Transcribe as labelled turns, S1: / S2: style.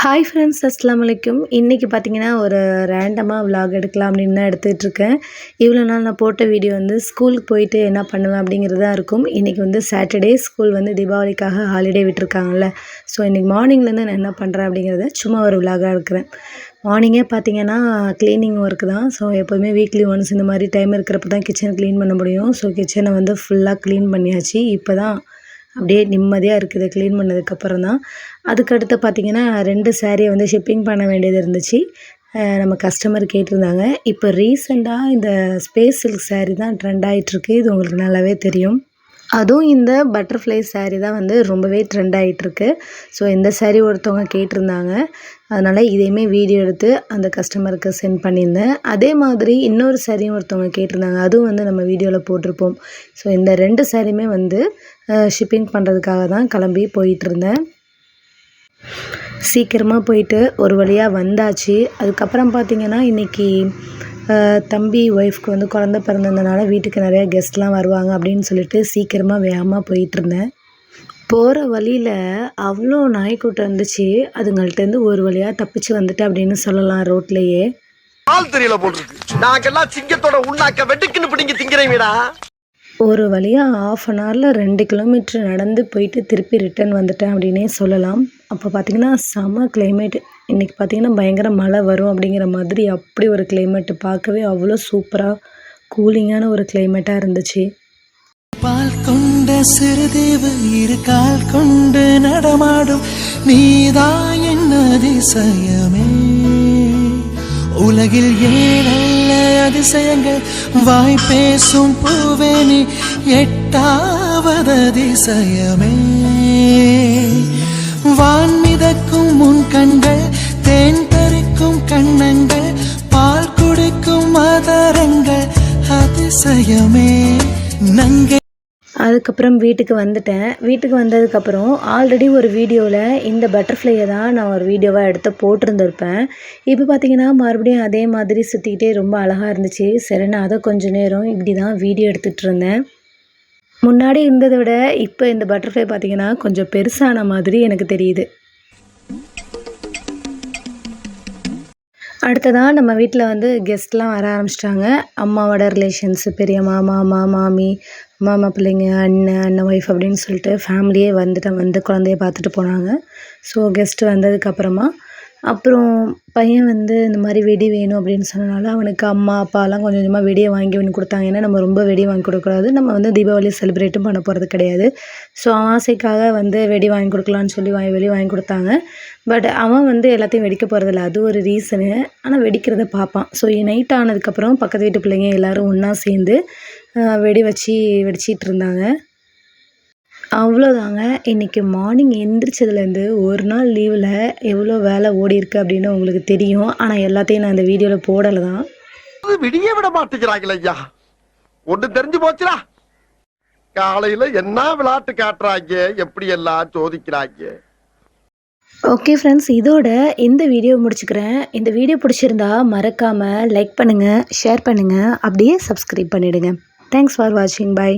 S1: Hi friends, அஸ்ஸலாமு அலைக்கும். இன்றைக்கி பார்த்தீங்கன்னா ஒரு ரேண்டமாக விலாக் எடுக்கலாம் அப்படின்னு தான் எடுத்துகிட்ருக்கேன். இவ்வளோ நாள் நான் போட்ட வீடியோ வந்து ஸ்கூலுக்கு போயிட்டு என்ன பண்ணுவேன் அப்படிங்கிறது தான் இருக்கும். இன்றைக்கி வந்து சாட்டர்டே ஸ்கூல் வந்து தீபாவளிக்காக ஹாலிடே விட்டுருக்காங்கல்ல. ஸோ இன்றைக்கி மார்னிங்லேருந்து நான் என்ன பண்ணுறேன் அப்படிங்கிறத சும்மா ஒரு விலாகாக எடுக்கிறேன். மார்னிங்கே பார்த்தீங்கன்னா க்ளீனிங் ஒர்க்கு தான். ஸோ எப்போதுமே வீக்லி ஒன்ஸ் இந்த மாதிரி டைம் இருக்கிறப்ப தான் கிச்சன் க்ளீன் பண்ண முடியும். ஸோ கிச்சனை வந்து ஃபுல்லாக க்ளீன் பண்ணியாச்சு. இப்போ தான் அப்படியே நிம்மதியாக இருக்குது க்ளீன் பண்ணதுக்கப்புறம் தான். அதுக்கடுத்து பார்த்திங்கன்னா 2 சாரியை வந்து ஷிப்பிங் பண்ண வேண்டியது இருந்துச்சு. நம்ம கஸ்டமர் கேட்டிருந்தாங்க. இப்போ ரீசெண்டாக இந்த ஸ்பேஸ் சில்க் சாரீ தான் ட்ரெண்ட் ஆகிட்டுருக்கு. இது உங்களுக்கு நல்லாவே தெரியும். அதுவும் இந்த பட்டர்ஃப்ளை சாரீ தான் வந்து ரொம்பவே ட்ரெண்ட் ஆகிட்டுருக்கு. ஸோ இந்த சாரீ ஒருத்தவங்க கேட்டிருந்தாங்க. அதனால் இதையுமே வீடியோ எடுத்து அந்த கஸ்டமருக்கு சென்ட் பண்ணியிருந்தேன். அதே மாதிரி இன்னொரு சாரியும் ஒருத்தவங்க கேட்டிருந்தாங்க. அதுவும் வந்து நம்ம வீடியோவில் போட்டிருப்போம். ஸோ இந்த 2 சாரியுமே வந்து ஷிப்பிங் பண்ணுறதுக்காக தான் கிளம்பி போயிட்டுருந்தேன். சீக்கிரமாக போயிட்டு ஒரு வழியாக வந்தாச்சு. அதுக்கப்புறம் பார்த்திங்கன்னா இன்றைக்கி தம்பி ஒய்ஃப்க்கு வந்து குழந்த பிறந்ததுனால வீட்டுக்கு நிறையா கெஸ்ட்லாம் வருவாங்க அப்படின்னு சொல்லிட்டு சீக்கிரமாக வேகமாக போயிட்டுருந்தேன். போகிற வழியில் அவ்வளோ நாய்க்கூட்டம் இருந்துச்சு. அதுங்கள்ட்டேருந்து ஒரு வழியாக தப்பிச்சு வந்துட்டு அப்படின்னு சொல்லலாம். ரோட்லேயே
S2: தெரியல போட்டுருக்கு. நாங்கெல்லாம் சிங்கத்தோட உண்ணாக்க வெட்டுக்குன்னு பிடிங்க திங்கிறீங்கடா.
S1: ஒரு வழியாக 1/2 அன் ஹவரில் 2 கிலோமீட்டர் நடந்து போயிட்டு திருப்பி ரிட்டன் வந்துட்டேன் அப்படின்னே சொல்லலாம். அப்போ பார்த்திங்கன்னா செம கிளைமேட்டு. இன்றைக்கி பார்த்திங்கன்னா பயங்கர மழை வரும் அப்படிங்கிற மாதிரி அப்படி ஒரு கிளைமேட்டு. பார்க்கவே அவ்வளோ சூப்பராக கூலிங்கான ஒரு கிளைமேட்டாக இருந்துச்சு.
S3: பால் கொண்ட சிறுதேவு இரு கால் கொண்டு நடமாடும் நீதான் என்ன அதிசயமே. உலகில் ஏழல்ல அதிசயங்கள் வாய் பேசும் பூவே நீ 8வது அதிசயமே. வான் மிதக்கும் முன் கண்கள் தேன் பறிக்கும் கண்ணங்கள் பால் குடிக்கும் மதரங்கள் அதிசயமே. நங்கை
S1: அதுக்கப்புறம் வீட்டுக்கு வந்துட்டேன். வீட்டுக்கு வந்ததுக்கப்புறம் ஆல்ரெடி ஒரு வீடியோவில் இந்த பட்டர்ஃப்ளையை தான் நான் ஒரு வீடியோவாக எடுத்து போட்டிருந்துருப்பேன். இப்போ பார்த்திங்கன்னா மறுபடியும் அதே மாதிரி சுற்றிக்கிட்டே ரொம்ப அழகாக இருந்துச்சு. சரின்னு அதை கொஞ்சம் நேரம் இப்படி தான் வீடியோ எடுத்துகிட்டு இருந்தேன். முன்னாடி இருந்ததை விட இப்போ இந்த பட்டர்ஃப்ளை பார்த்திங்கன்னா கொஞ்சம் பெருசான மாதிரி எனக்கு தெரியுது. அடுத்ததாக நம்ம வீட்டில் வந்து கெஸ்ட்லாம் வர ஆரம்பிச்சிட்டாங்க. அம்மாவோட ரிலேஷன்ஸு, பெரிய மாமா, மாமி, மாமா பிள்ளைங்க, அண்ணன் ஒய்ஃப் அப்படின்னு சொல்லிட்டு ஃபேமிலியே வந்து குழந்தைய பார்த்துட்டு போனாங்க. ஸோ கெஸ்ட்டு வந்ததுக்கப்புறமா அப்புறம் பையன் வந்து இந்த மாதிரி வெடி வேணும் அப்படின்னு சொன்னனால அவனுக்கு அம்மா அப்பாலாம் கொஞ்சம் கொஞ்சமாக வெடியை வாங்கி வந்து கொடுத்தாங்க. ஏன்னா நம்ம ரொம்ப வெடி வாங்கி கொடுக்கக்கூடாது. நம்ம வந்து தீபாவளி செலிப்ரேட்டும் பண்ண போகிறது கிடையாது. ஸோ ஆசைக்காக வந்து வெடி வாங்கி கொடுக்கலான்னு சொல்லி வெடி வாங்கி கொடுத்தாங்க. பட் அவன் வந்து எல்லாத்தையும் வெடிக்க போகிறதில்ல. அது ஒரு ரீசனு. ஆனால் வெடிக்கிறத பார்ப்பான். ஸோ நைட் ஆனதுக்கப்புறம் பக்கத்து வீட்டு பிள்ளைங்க எல்லோரும் ஒன்றா சேர்ந்து வெடி வச்சு வெடிச்சிட்டு இருந்தாங்க. அவ்வளோதாங்க. இன்றைக்கி மார்னிங் எந்திரிச்சதுலேருந்து ஒரு நாள் லீவில் எவ்வளோ வேலை ஓடிருக்கு அப்படின்னு உங்களுக்கு தெரியும். ஆனால் எல்லாத்தையும் நான் இந்த வீடியோவில் போடலை தான்.
S2: விடிய விட மாட்டேங்கிறாங்களே ஐயா. ஒன்று தெரிஞ்சு போச்சுடா. காலையில் என்ன விளையாட்டு காட்டுறாங்க, எப்படி எல்லாம் சோதிக்கிறாங்க.
S1: ஓகே ஃப்ரெண்ட்ஸ், இதோட இந்த வீடியோ முடிச்சுக்கிறேன். இந்த வீடியோ பிடிச்சிருந்தா மறக்காமல் லைக் பண்ணுங்கள், ஷேர் பண்ணுங்கள், அப்படியே சப்ஸ்கிரைப் பண்ணிவிடுங்க. தேங்க்ஸ் ஃபார் வாட்சிங். பை.